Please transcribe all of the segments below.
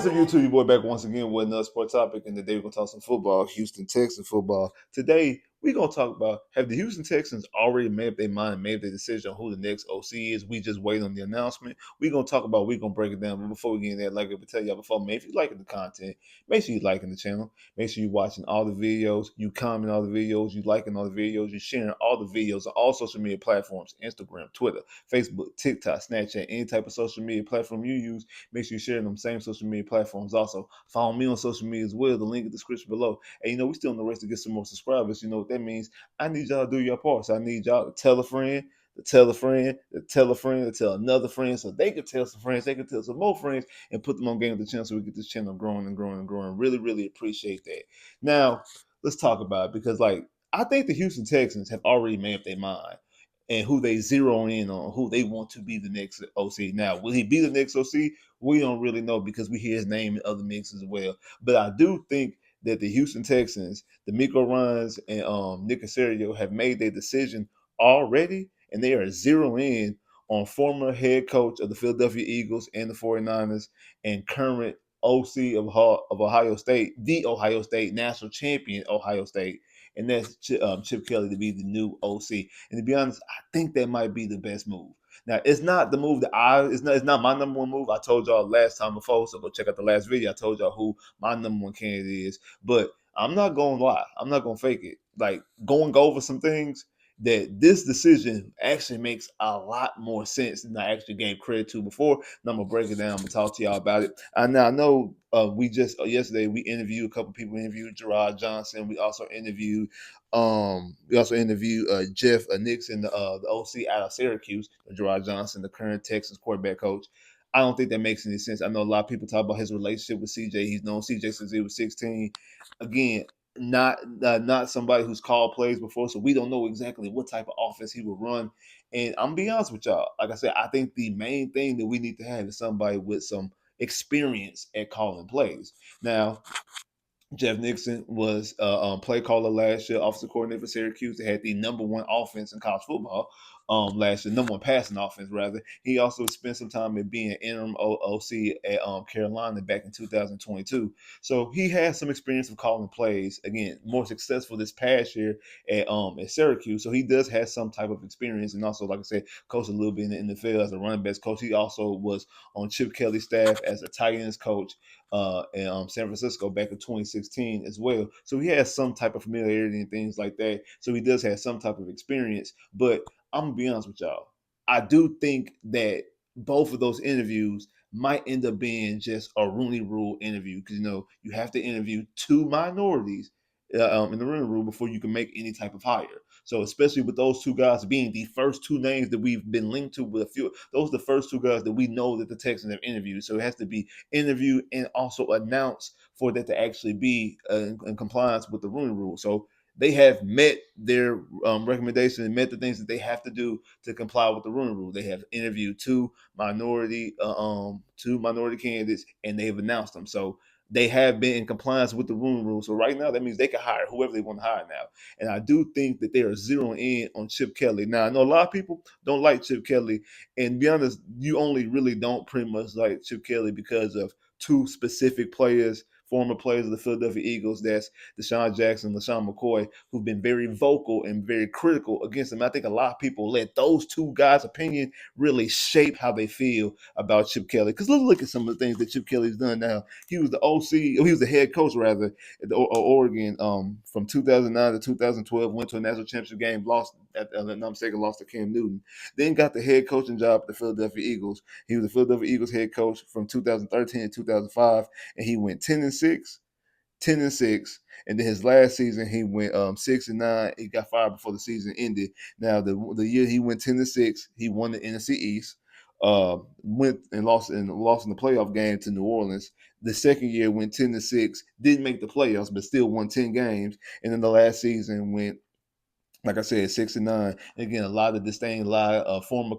What's up, YouTube? Your boy back once again with another sports topic, and today we're gonna talk some football, Houston Texans football. Today we're gonna talk about, have the Houston Texans already made up their mind, made their decision on who the next OC is? We just wait on the announcement. We're gonna talk about, we're gonna break it down. But before we get in there, like I tell y'all before, man, if you're liking the content, make sure you're liking the channel. Make sure you're watching all the videos, you comment all the videos, you liking all the videos, you sharing all the videos on all social media platforms: Instagram, Twitter, Facebook, TikTok, Snapchat, any type of social media platform you use. Make sure you share them same social media platforms. Also, follow me on social media as well. The link in the description below. And we still in the race to get some more subscribers. You know what that means? I need y'all to do your part. So I need y'all to tell a friend, to tell a friend, to tell a friend, to tell another friend, so they can tell some friends, they can tell some more friends, and put them on Game of the Channel so we get this channel growing and growing and growing. Really, really appreciate that. Now, let's talk about it, because I think the Houston Texans have already made up their mind and who they zero in on, who they want to be the next OC. Now, will he be the next OC? We don't really know, because we hear his name in other mixes as well. But I do think that the Houston Texans, the Miko Ryans and Nick Caserio, have made their decision already, and they are zero in on former head coach of the Philadelphia Eagles and the 49ers and current OC of Ohio State, the Ohio State national champion, Ohio State, and that's Chip Kelly to be the new OC. And to be honest, I think that might be the best move. Now, it's not the move that it's not my number one move. I told y'all last time before, so go check out the last video. I told y'all who my number one candidate is. But I'm not gonna lie. I'm not gonna fake it. Like, going over some things, that this decision actually makes a lot more sense than I actually gave credit to before. And I'm gonna break it down and talk to y'all about it. I know we just yesterday we interviewed a couple people. We interviewed Gerard Johnson. We also interviewed Jeff Nixon, the OC out of Syracuse, Gerard Johnson, the current Texas quarterback coach. I don't think that makes any sense. I know a lot of people talk about his relationship with CJ. He's known CJ since he was 16. Again, not somebody who's called plays before, so we don't know exactly what type of offense he will run. And I'm gonna be honest with y'all. Like I said, I think the main thing that we need to have is somebody with some experience at calling plays. Now, Jeff Nixon was a play caller last year, offensive coordinator for Syracuse. They had the number one offense in college football last year, number one passing offense, rather. He also spent some time in being interim OC at Carolina back in 2022. So he has some experience of calling plays. Again, more successful this past year at Syracuse. So he does have some type of experience. And also, like I said, coached a little bit in the NFL as a running backs coach. He also was on Chip Kelly's staff as a tight ends coach in San Francisco back in 2016 as well. So he has some type of familiarity and things like that. So he does have some type of experience. But I'm gonna be honest with y'all. I do think that both of those interviews might end up being just a Rooney Rule interview, because you have to interview two minorities in the Rooney Rule before you can make any type of hire. So especially with those two guys being the first two names that we've been linked to with a few, those are the first two guys that we know that the Texans have interviewed. So it has to be interviewed and also announced for that to actually be in compliance with the Rooney Rule. So they have met their recommendation and met the things that they have to do to comply with the Rooney Rule. They have interviewed two minority candidates, and they've announced them. So they have been in compliance with the Rooney Rule. So right now, that means they can hire whoever they want to hire now. And I do think that they are zeroing in on Chip Kelly. Now, I know a lot of people don't like Chip Kelly, and to be honest, you only really don't pretty much like Chip Kelly because of two specific players, former players of the Philadelphia Eagles. That's Deshaun Jackson and LaShawn McCoy, who've been very vocal and very critical against him. I think a lot of people let those two guys' opinion really shape how they feel about Chip Kelly. Because let's look at some of the things that Chip Kelly's done now. He was the OC, or he was the head coach rather, at Oregon from 2009 to 2012. Went to a national championship game, lost lost to Cam Newton. Then got the head coaching job at the Philadelphia Eagles. He was the Philadelphia Eagles head coach from 2013 to 2005, and he went 10-6. 10-6, and then his last season he went 6-9. He got fired before the season ended. Now the year he went 10-6, he won the NFC East. Went and lost in the playoff game to New Orleans. The second year went 10-6, didn't make the playoffs, but still won 10 games. And then the last season went, like I said, 6-9. Again, a lot of disdain, a lot of former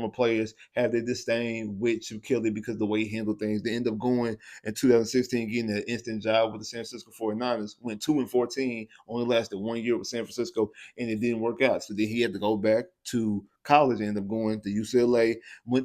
players have their disdain with Chip Kelly because of the way he handled things. They end up going in 2016, getting an instant job with the San Francisco 49ers, went 2-14, only lasted 1 year with San Francisco, and it didn't work out. So then he had to go back to college, ended up going to UCLA,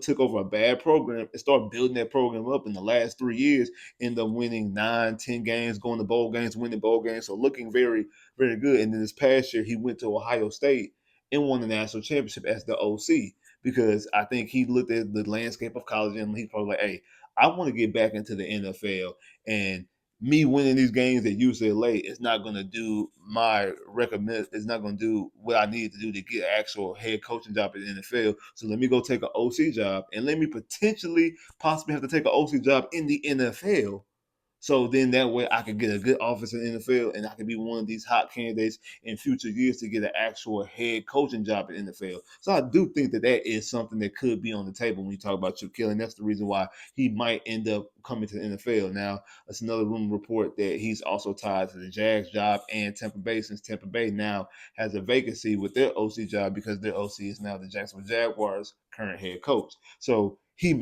took over a bad program and started building that program up in the last 3 years, ended up winning 9, 10 games, going to bowl games, winning bowl games. So looking very, very good. And then this past year, he went to Ohio State and won the national championship as the OC because I think he looked at the landscape of college and he's probably like, hey, I want to get back into the NFL. And me winning these games at UCLA is not going to do my recommend. It's not going to do what I need to do to get an actual head coaching job at the NFL. So let me go take an OC job, and let me possibly have to take an OC job in the NFL. So then that way I could get a good office in the NFL and I could be one of these hot candidates in future years to get an actual head coaching job in the NFL. So I do think that that is something that could be on the table when you talk about Chip Kelly. And that's the reason why he might end up coming to the NFL. Now, that's another rumor report that he's also tied to the Jags job and Tampa Bay, since Tampa Bay now has a vacancy with their OC job because their OC is now the Jacksonville Jaguars' current head coach. So he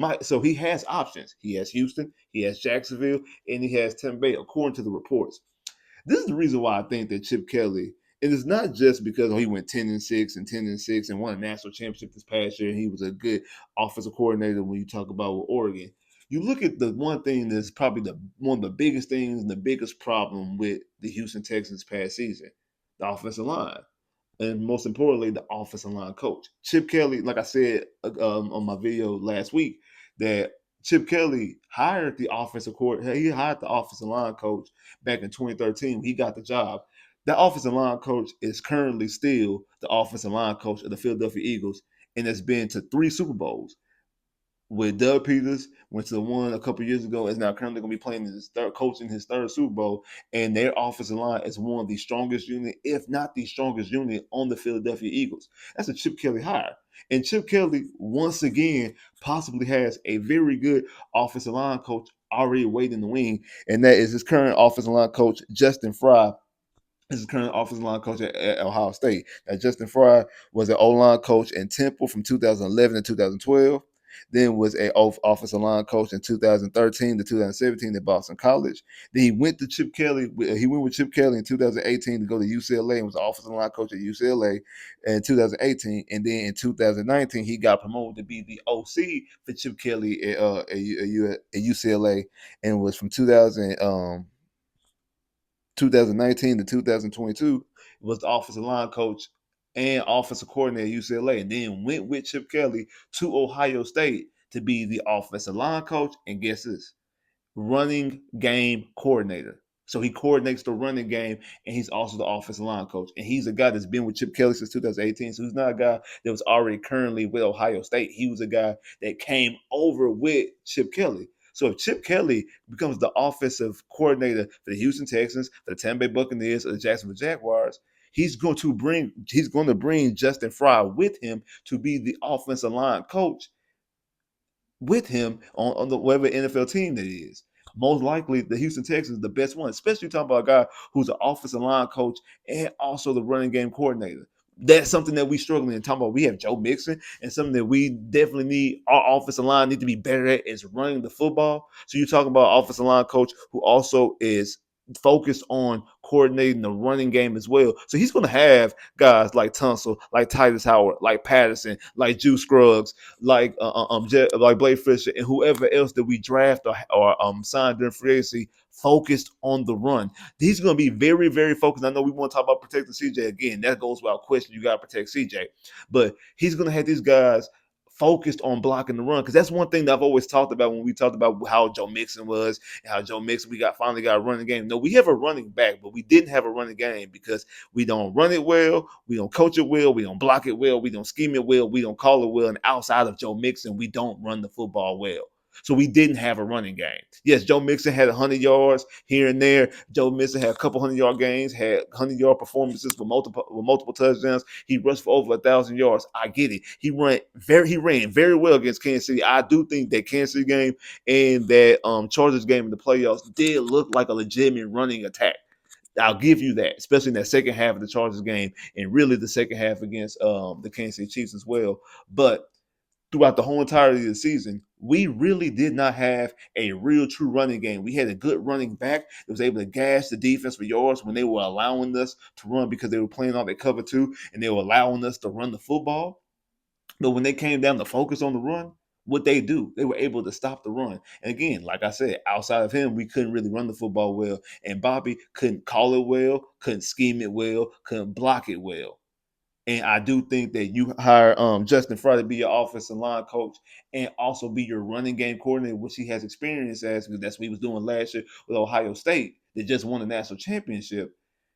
has options. He has Houston, he has Jacksonville, and he has Tampa Bay, according to the reports. This is the reason why I think that Chip Kelly, it is not just because he went 10-6 and 10-6 and won a national championship this past year, and he was a good offensive coordinator when you talk about with Oregon. You look at the one thing that's probably one of the biggest things and the biggest problem with the Houston Texans past season, the offensive line, and most importantly, the offensive line coach. Chip Kelly, like I said on my video last week, that Chip Kelly hired the offensive court. He hired the offensive line coach back in 2013 when he got the job. That offensive line coach is currently still the offensive line coach of the Philadelphia Eagles and has been to 3 Super Bowls with Doug Peters, went to the one a couple years ago, is now currently going to be playing his third, coaching his third Super Bowl, and their offensive line is one of the strongest unit, if not the strongest unit, on the Philadelphia Eagles. That's a Chip Kelly hire. And Chip Kelly, once again, possibly has a very good offensive line coach already waiting in the wing, and that is his current offensive line coach, Justin Fry. This is current offensive line coach at Ohio State. Now, Justin Fry was an O-line coach in Temple from 2011 to 2012. Then was a offensive line coach in 2013 to 2017 at Boston College. Then he went to Chip Kelly. He went with Chip Kelly in 2018 to go to UCLA and was an offensive line coach at UCLA in 2018. And then in 2019 he got promoted to be the OC for Chip Kelly at UCLA, and was from 2019 to 2022 was the offensive line coach and offensive coordinator at UCLA, and then went with Chip Kelly to Ohio State to be the offensive line coach. And guess this? Running game coordinator. So he coordinates the running game, and he's also the offensive line coach. And he's a guy that's been with Chip Kelly since 2018. So he's not a guy that was already currently with Ohio State. He was a guy that came over with Chip Kelly. So if Chip Kelly becomes the offensive coordinator for the Houston Texans, for the Tampa Bay Buccaneers, or the Jacksonville Jaguars, he's going to bring Justin Fry with him to be the offensive line coach with him on the whatever NFL team that is. Most likely, the Houston Texans, the best one, especially talking about a guy who's an offensive line coach and also the running game coordinator. That's something that we struggling in talking about. We have Joe Mixon, and something that we definitely need. Our offensive line need to be better at is running the football. So you're talking about offensive line coach who also is focused on coordinating the running game as well. So he's going to have guys like Tunsil, like Titus Howard, like Patterson, like Juice Scruggs, like Blake Fisher, and whoever else that we draft or sign during free agency, focused on the run. He's going to be very, very focused. I know we want to talk about protecting CJ again. That goes without question. You got to protect CJ, but he's going to have these guys focused on blocking the run, because that's one thing that I've always talked about when we talked about how Joe Mixon was and how Joe Mixon finally got a running game. No, we have a running back, but we didn't have a running game because we don't run it well, we don't coach it well, we don't block it well, we don't scheme it well, we don't call it well, and outside of Joe Mixon, we don't run the football well. So we didn't have a running game. Yes, Joe Mixon had 100 yards here and there. Joe Mixon had a couple 100-yard games, had 100-yard performances with multiple touchdowns. He rushed for over 1,000 yards. I get it. He ran very well against Kansas City. I do think that Kansas City game and that Chargers game in the playoffs did look like a legitimate running attack. I'll give you that, especially in that second half of the Chargers game, and really the second half against the Kansas City Chiefs as well. But throughout the whole entirety of the season, we really did not have a real true running game. We had a good running back that was able to gash the defense for yards when they were allowing us to run, because they were playing all their cover two and they were allowing us to run the football. But when they came down to focus on the run, what they do, they were able to stop the run. And again, like I said, outside of him, we couldn't really run the football well. And Bobby couldn't call it well, couldn't scheme it well, couldn't block it well. And I do think that you hire Justin Fry to be your offensive line coach and also be your running game coordinator, which he has experience as, because that's what he was doing last year with Ohio State. They just won the national championship.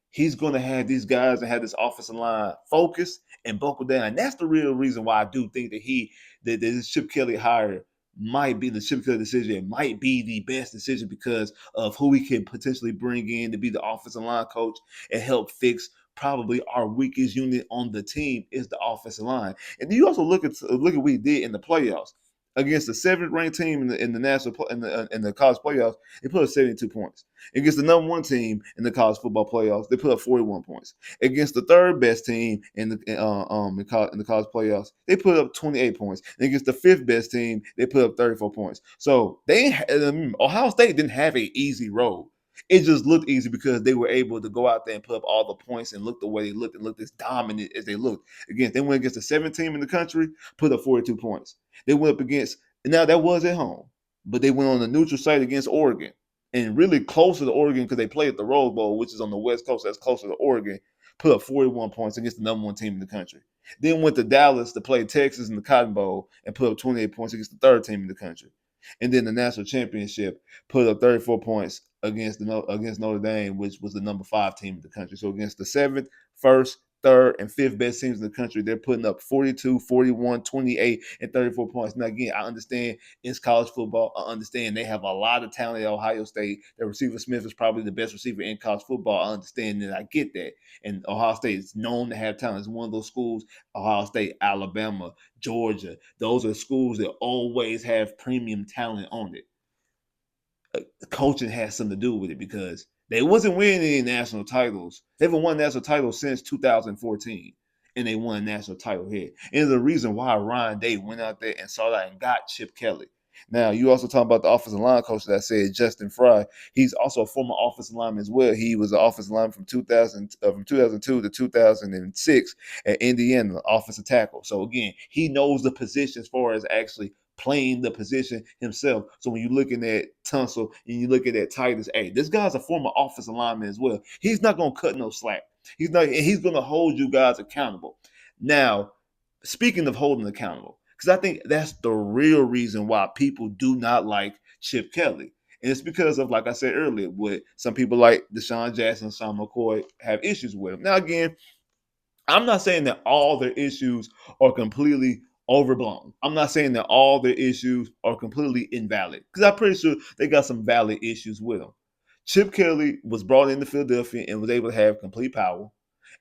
He's going to have these guys and have this offensive line focused and buckle down. And that's the real reason why I do think that this Chip Kelly hire might be the Chip Kelly decision. It might be the best decision because of who we can potentially bring in to be the offensive line coach and help fix probably our weakest unit on the team is the offensive line. And then you also look at what he did in the playoffs against the seventh ranked team in the national in the college playoffs. They put up 72 points. Against the number one team in the college football playoffs, they put up 41 points. Against the third best team in the college playoffs, they put up 28 points. And against the fifth best team, they put up 34 points. So Ohio State didn't have an easy road. It just looked easy because they were able to go out there and put up all the points and look the way they looked and looked as dominant as they looked. Again, they went against the seventh team in the country, put up 42 points. They went up against, now that was at home, but they went on the neutral site against Oregon and really closer to Oregon because they played at the Rose Bowl, which is on the West Coast, that's closer to Oregon, put up 41 points against the number one team in the country. Then went to Dallas to play Texas in the Cotton Bowl and put up 28 points against the third team in the country. And then the national championship put up 34 points against Notre Dame, which was the number 5 team in the country. So against the seventh, first, third, and fifth best teams in the country, they're putting up 42, 41, 28, and 34 points. Now, again, I understand it's college football. I understand they have a lot of talent at Ohio State. Their receiver Smith is probably the best receiver in college football. I understand that. I get that. And Ohio State is known to have talent. It's one of those schools, Ohio State, Alabama, Georgia. Those are schools that always have premium talent on it. Coaching has something to do with it because they wasn't winning any national titles. They haven't won national titles since 2014, and they won a national title here. And the reason why Ryan Day went out there and saw that and got Chip Kelly. Now, you also talk about the offensive line coach that I said, Justin Fry. He's also a former offensive lineman as well. He was an offensive lineman from 2002 to 2006 at Indiana, offensive tackle. So again, he knows the position as far as actually playing the position himself. So when you're looking at Tunsil and you look at that Titus, hey, this guy's a former offensive lineman as well. He's not gonna cut no slack. He's gonna hold you guys accountable. Now, speaking of holding accountable, because I think that's the real reason why people do not like Chip Kelly. And it's because of, like I said earlier, what some people like Deshaun Jackson, Sean McCoy have issues with him. Now, again, I'm not saying that all their issues are completely overblown. I'm not saying that all their issues are completely invalid because I'm pretty sure they got some valid issues with them. Chip Kelly was brought into Philadelphia and was able to have complete power,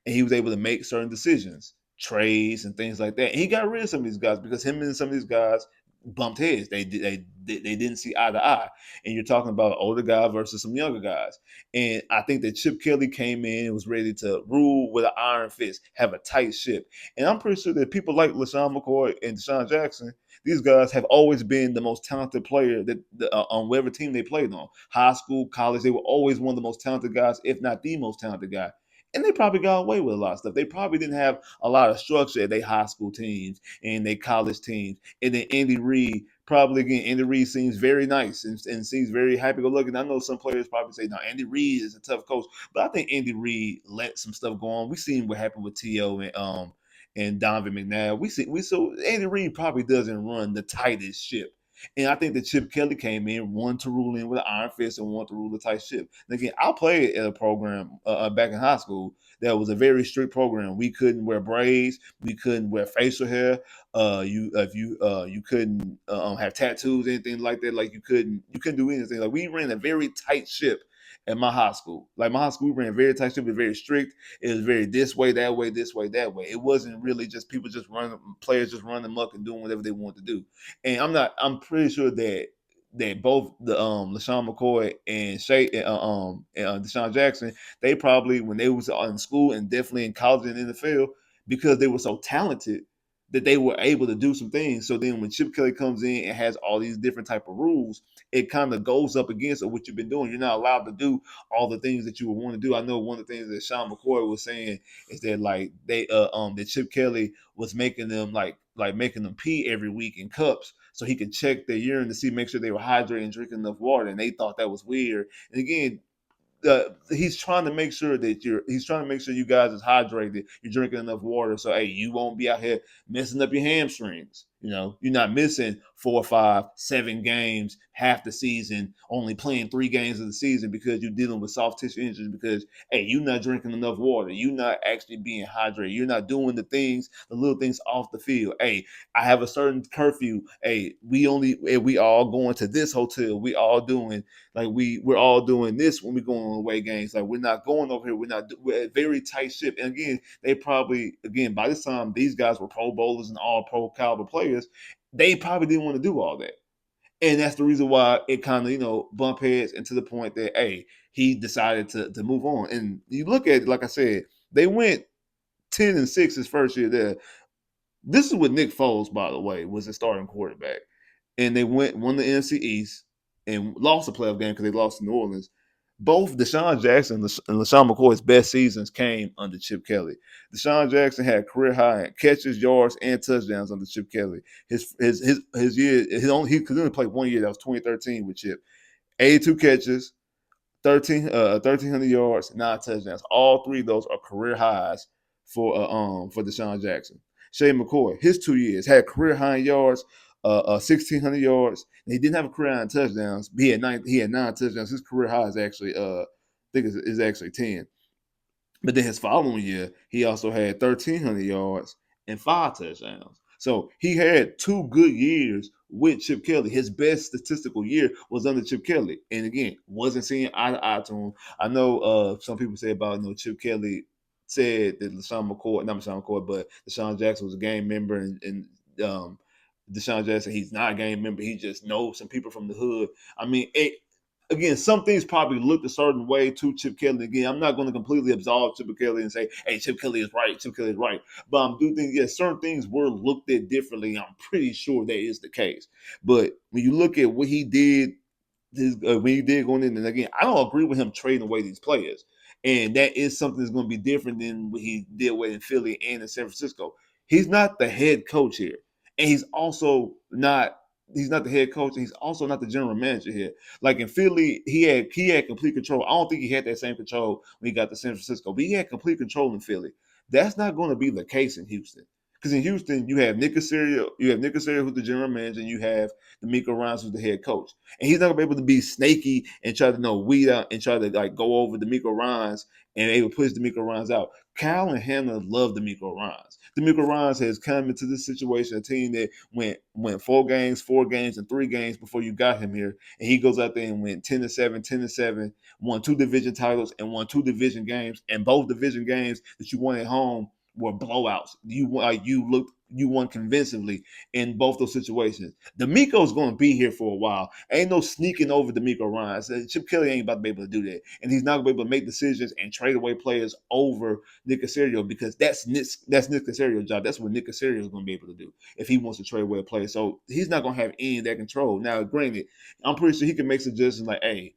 and he was able to make certain decisions, trades, and things like that. And he got rid of some of these guys because him and some of these guys bumped heads. They didn't see eye to eye. And you're talking about an older guy versus some younger guys. And I think that Chip Kelly came in and was ready to rule with an iron fist, have a tight ship. And I'm pretty sure that people like LaShawn McCoy and Deshaun Jackson, these guys have always been the most talented player on whatever team they played on. High school, college, they were always one of the most talented guys, if not the most talented guy. And they probably got away with a lot of stuff. They probably didn't have a lot of structure at their high school teams and their college teams. And then Andy Reid seems very nice and seems very happy-go-lucky. I know some players probably say, "No, Andy Reid is a tough coach," but I think Andy Reid let some stuff go on. We seen what happened with T.O. and Donovan McNabb. So Andy Reid probably doesn't run the tightest ship. And I think that Chip Kelly came in, one to rule in with an iron fist and one to rule the tight ship. And again, I played at a program back in high school that was a very strict program. We couldn't wear braids, we couldn't wear facial hair. You couldn't have tattoos, anything like that. Like you couldn't do anything. Like we ran a very tight ship at my high school. Like my high school, we ran a very tight ship. It was very strict. It was very this way, that way, this way, that way. It wasn't really just people just running, players just running amok and doing whatever they want to do. And I'm pretty sure that both the LaShawn McCoy and Deshaun Jackson, they probably when they was in school and definitely in college and in the field, because they were so talented that they were able to do some things. So then when Chip Kelly comes in and has all these different type of rules, it kind of goes up against what you've been doing. You're not allowed to do all the things that you would want to do. I know one of the things that Sean McCoy was saying is that like that Chip Kelly was making them like making them pee every week in cups so he could check their urine to see, make sure they were hydrated and drinking enough water. And they thought that was weird. And again, he's trying to make sure that he's trying to make sure you guys is hydrated, you're drinking enough water, so hey, you won't be out here messing up your hamstrings. You're not missing 4, 5, 7 games half the season, only playing 3 games of the season because you're dealing with soft tissue injuries because hey, you're not drinking enough water, you're not actually being hydrated, you're not doing the little things off the field. Hey, I have a certain curfew. Hey, we all going to this hotel, we all doing like we're all doing this when we go on away games. Like we're not going over here. We're a very tight ship. And again, they probably by this time these guys were Pro Bowlers and all Pro caliber players. They probably didn't want to do all that. And that's the reason why it kind of, bump heads and to the point that, hey, he decided to move on. And you look at it, like I said, they went 10-6 his first year there. This is with Nick Foles, by the way, was the starting quarterback. And they won the NFC East and lost the playoff game because they lost to New Orleans. Both Deshaun Jackson and LaShawn McCoy's best seasons came under Chip Kelly. Deshaun Jackson had career high in catches, yards, and touchdowns under Chip Kelly. His year, he could only play 1 year. That was 2013 with Chip. 82 catches, 1,300 yards, 9 touchdowns. All three of those are career highs for Deshaun Jackson. Shane McCoy, his 2 years had career high in yards, 1,600 yards. And he didn't have a career high in touchdowns. But he had nine touchdowns. His career high is actually I think is actually 10. But then his following year, he also had 1,300 yards and 5 touchdowns. So he had 2 good years with Chip Kelly. His best statistical year was under Chip Kelly. And again, wasn't seeing eye to eye to him. I know some people say about Chip Kelly said that not LaShawn McCoy, but Deshaun Jackson was a game member, and Deshaun Jackson, he's not a game member. He just knows some people from the hood. I mean, again, some things probably looked a certain way to Chip Kelly. Again, I'm not going to completely absolve Chip Kelly and say, hey, Chip Kelly is right, Chip Kelly is right. But I do think, yes, certain things were looked at differently. I'm pretty sure that is the case. But when you look at what he did, when he did going in, and again, I don't agree with him trading away these players. And that is something that's going to be different than what he did with in Philly and in San Francisco. He's not the head coach here. And he's not the head coach, and he's also not the general manager here. Like in Philly, he had complete control. I don't think he had that same control when he got to San Francisco, but he had complete control in Philly. That's not going to be the case in Houston. Because in Houston, you have Nick Casario, who's the general manager, and you have D'Amico Ryans, who's the head coach. And he's not gonna be able to be snaky and try to weed out and try to like go over D'Amico Ryans and able to push D'Amico Ryans out. Kyle and Hannah love D'Amico Ryans. D'Amico Ryans has come into this situation, a team that went 4 games, and 3 games before you got him here. And he goes out there and went 10-7, 10-7, won 2 division titles and won 2 division games. And both division games that you won at home were blowouts. You won convincingly in both those situations. D'Amico's going to be here for a while. Ain't no sneaking over D'Amico Ryans. Chip Kelly ain't about to be able to do that, and he's not going to be able to make decisions and trade away players over Nick Casario because that's Nick Casario's job. That's what Nick Casario is going to be able to do if he wants to trade away a player. So he's not going to have any of that control. Now, granted, I'm pretty sure he can make suggestions like, "Hey,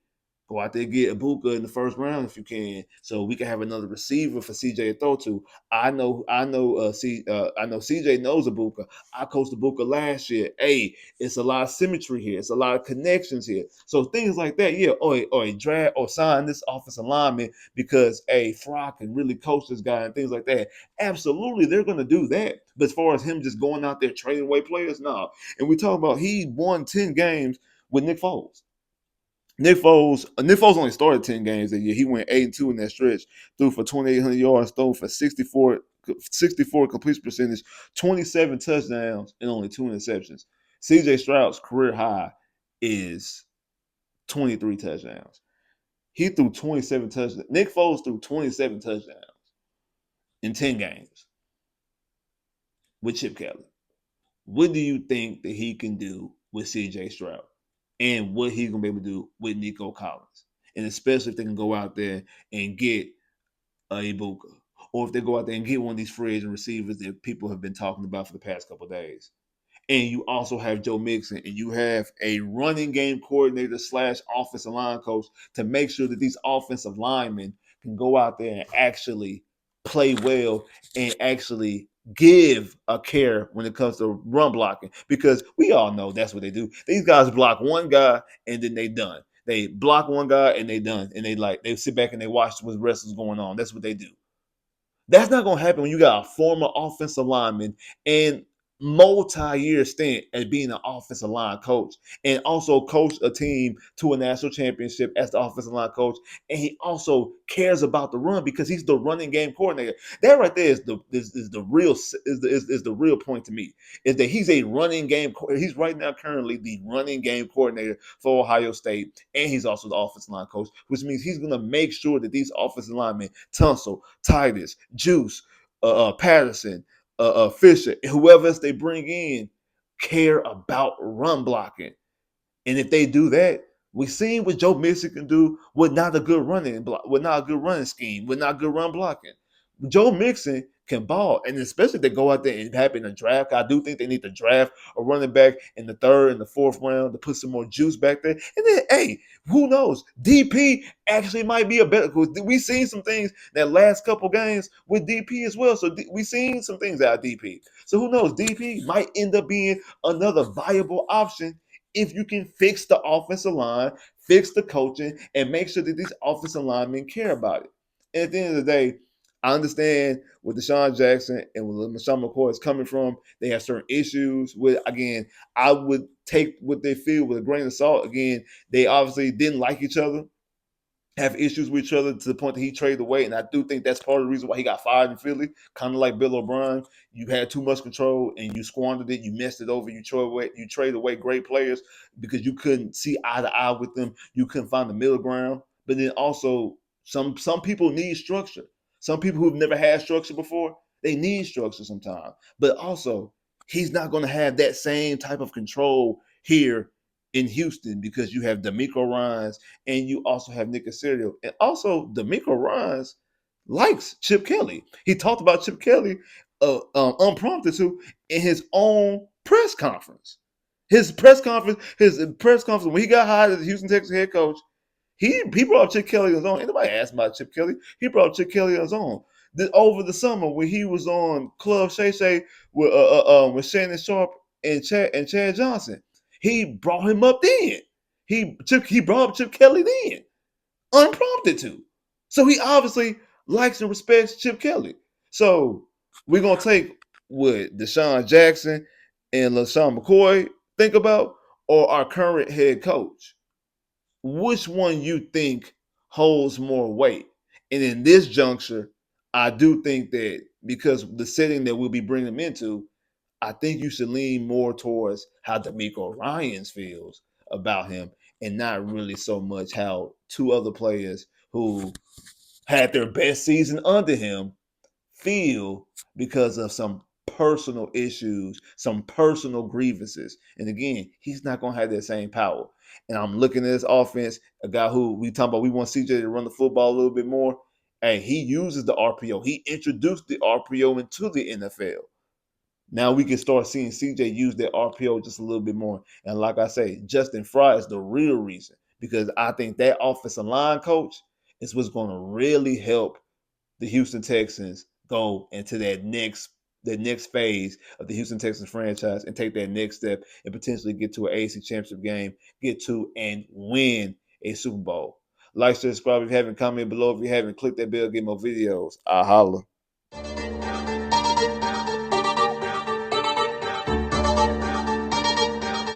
go out there and get Ibuka in the first round if you can, so we can have another receiver for CJ to throw to." I know CJ knows Ibuka. I coached Ibuka last year. Hey, it's a lot of symmetry here. It's a lot of connections here. So things like that, yeah. Or draft or sign this offensive lineman because Fry can really coach this guy and things like that. Absolutely, they're gonna do that. But as far as him just going out there trading away players, no. And we talk about he won 10 games with Nick Foles. Nick Foles only started 10 games that year. He went 8-2 in that stretch, threw for 2,800 yards, threw for 64 completion percentage, 27 touchdowns, and only 2 interceptions. CJ Stroud's career high is 23 touchdowns. He threw 27 touchdowns. Nick Foles threw 27 touchdowns in 10 games with Chip Kelly. What do you think that he can do with CJ Stroud? And what he's gonna be able to do with Nico Collins, and especially if they can go out there and get Ibuka, or if they go out there and get one of these free agent receivers that people have been talking about for the past couple of days. And you also have Joe Mixon, and you have a running game coordinator / offensive line coach to make sure that these offensive linemen can go out there and actually play well and actually give a care when it comes to run blocking because we all know that's what they do. These guys block one guy and then they done. They block one guy and they done. And they sit back and they watch what the rest is going on. That's what they do. That's not going to happen when you got a former offensive lineman and multi-year stint as being an offensive line coach and also coached a team to a national championship as the offensive line coach. And he also cares about the run because he's the running game coordinator. That right there is the real is the real point to me is that he's a running game. He's right now currently the running game coordinator for Ohio State, and he's also the offensive line coach, which means he's going to make sure that these offensive linemen, Tunsil, Titus, Juice, Patterson, Fisher, whoever else they bring in, care about run blocking. And if they do that, we seen what Joe Mixon can do with not a good running block, with not a good running scheme, with not good run blocking. Joe Mixon can ball, and especially if they go out there and happen to draft. I do think they need to draft a running back in the third and the fourth round to put some more juice back there. And then, hey, who knows? DP actually might be a better. We seen some things that last couple games with DP as well. So we seen some things out of DP. So who knows? DP might end up being another viable option if you can fix the offensive line, fix the coaching, and make sure that these offensive linemen care about it. And at the end of the day, I understand where Deshaun Jackson and where Michelle McCoy is coming from. They have certain issues with, again, I would take what they feel with a grain of salt. Again, they obviously didn't like each other, have issues with each other to the point that he traded away. And I do think that's part of the reason why he got fired in Philly. Kind of like Bill O'Brien. You had too much control and you squandered it. You messed it over. You traded away great players because you couldn't see eye to eye with them. You couldn't find the middle ground. But then also some people need structure. Some people who've never had structure before, they need structure sometimes. But also, he's not going to have that same type of control here in Houston because you have D'Amico Ryans and you also have Nick Casario. And also, D'Amico Ryans likes Chip Kelly. He talked about Chip Kelly unprompted to in his own press conference. His press conference when he got hired as the Houston Texans head coach, he brought Chip Kelly on his own. Anybody asked about Chip Kelly? He brought Chip Kelly on his own. Over the summer when he was on Club Shay Shay with Shannon Sharp and Chad Johnson, he brought him up then. He brought up Chip Kelly then, unprompted to. So he obviously likes and respects Chip Kelly. So we're gonna take what Deshaun Jackson and LaShawn McCoy think about, or our current head coach. Which one you think holds more weight? And in this juncture, I do think that because the setting that we'll be bringing them into, I think you should lean more towards how D'Amico Ryans feels about him and not really so much how two other players who had their best season under him feel because of some personal issues, some personal grievances. And again, he's not going to have that same power. And I'm looking at this offense, a guy who we talking about, we want CJ to run the football a little bit more. And he uses the RPO. He introduced the RPO into the NFL. Now we can start seeing CJ use that RPO just a little bit more. And like I say, Justin Fry is the real reason because I think that offensive line coach is what's going to really help the Houston Texans go into that next phase of the Houston Texans franchise and take that next step and potentially get to an AFC Championship game, get to and win a Super Bowl. Like, subscribe if you haven't, comment below if you haven't, click that bell, get more videos. I holla.